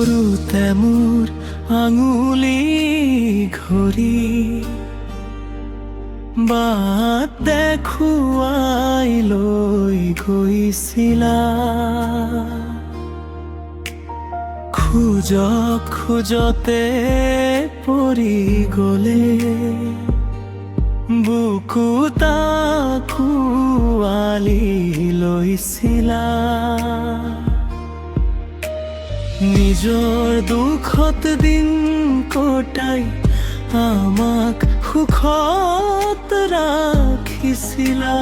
সৰুতে মোৰ আঙুলি ঘড়ী বাট দেখুৱাই লৈ গৈছিলা। খোজতে পৰি গলে বুকুত আঁকোৱালি লৈছিলা। নিজৰ দুখত দিন কটাই আমাক সুখত ৰাখিছিলা।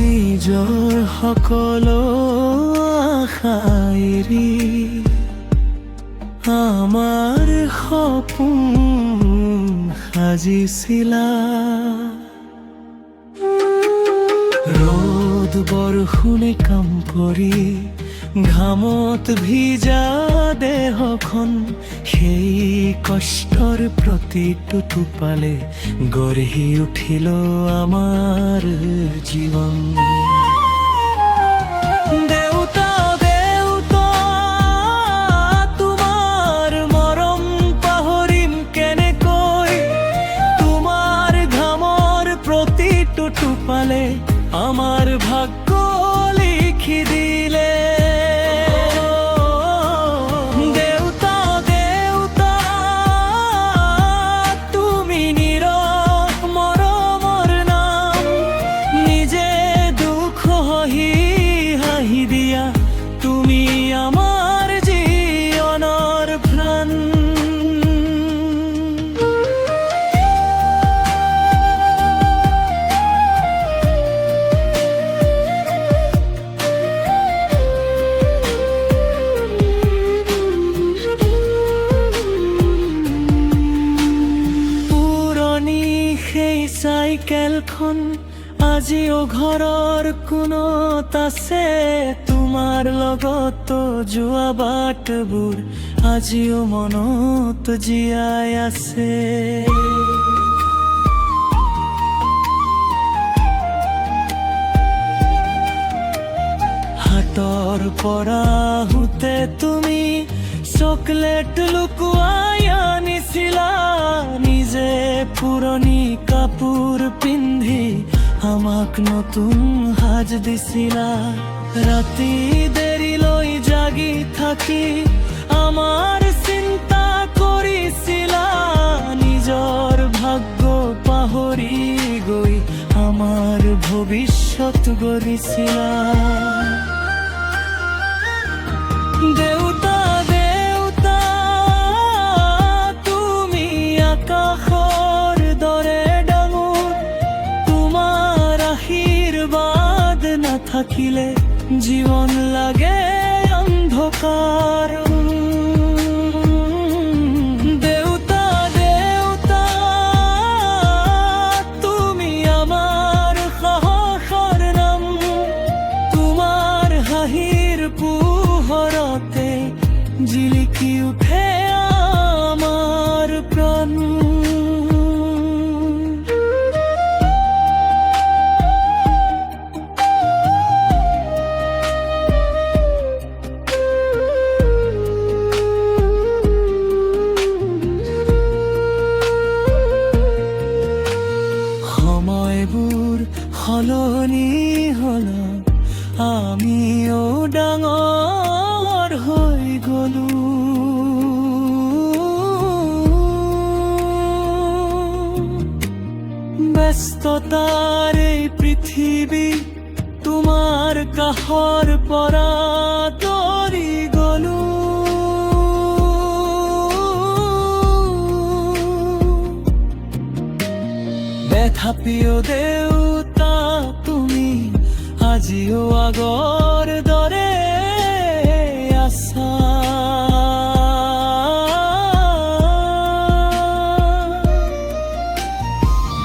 নিজৰ সকলো আশা এৰি আমাৰ সপোন সাজিছিলা। ৰ'দ বৰষুণে কাম কৰি ঘামত ভিজা দেহখন সেই কষ্টৰ প্ৰতিটো টোপালে গঢ়ি উঠিল আমাৰ জীৱন। দেউতা দেউতা তোমাৰ মৰম পাহৰিম কেনেকৈ, তোমাৰ ঘামৰ প্ৰতিটো টোপালে আমাৰ ভাগ্য লিখি দিলে। চাইকেলখন আজিও ঘৰৰ কোণত আছে, তোমাৰ লগত যোৱা বাটবোৰ আজিও মনত জীয়াই আছে। হাতৰ পৰা আহোঁতে তুমি চকলেট লুকুৱাই আনিছিলা, নিজে পুৰণি কাপোৰ পিন্ধি আমাক নতুন সাজ দিছিলা। ৰাতি দেৰিলৈ জাগি থাকি আমাৰ চিন্তা কৰিছিলা, নিজৰ ভাগ্য পাহৰি গৈ আমাৰ ভৱিষ্যত গঢ়িছিলা। দেউতা দেউতা তুমি আকাশৰ দৰে ডাঙৰ, তোমাৰ আশীৰ্বাদ নাথাকিলে জীৱন লাগে অন্ধকাৰ। দেউতা দেউতা তুমি আমাৰ সাহসৰ নাম, তোমাৰ হাঁহিৰ পোহৰতে জিলিকি উঠে আমাৰ প্ৰাণ। সময়বোৰ সলনি হ'ল, আমিও ডাঙৰ হৈ গলো। ব্যস্ততাৰ এই পৃথিৱী তোমাৰ কাষৰ পৰা আঁতৰি গলো। তথাপিও দেউতা তুমি আজিও আগৰ দৰে আছা।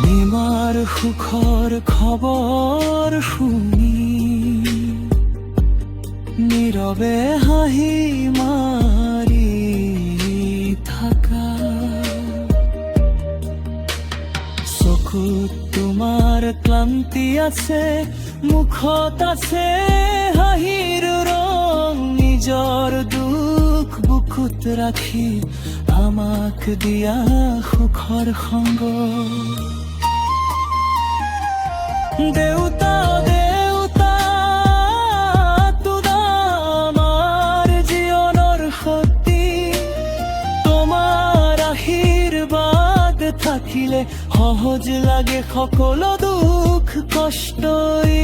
নিমাৰ সুখৰ খবৰ শুনি নীৰৱে হাঁহি মাৰি থাকা, চকুত তোমাৰ ক্লান্তি আছে, মুখত আছে হাঁহিৰ ৰং নিজৰ দুখ বুকুত ৰাখি আমাক দিয়া সুখৰ সংগ দেউতা দেউতা তোদা আমাৰ জীৱনৰ শক্তি তোমাৰ আশীৰ্বাদ থাকিলে সহজ লাগে সকলো দুখ কষ্টই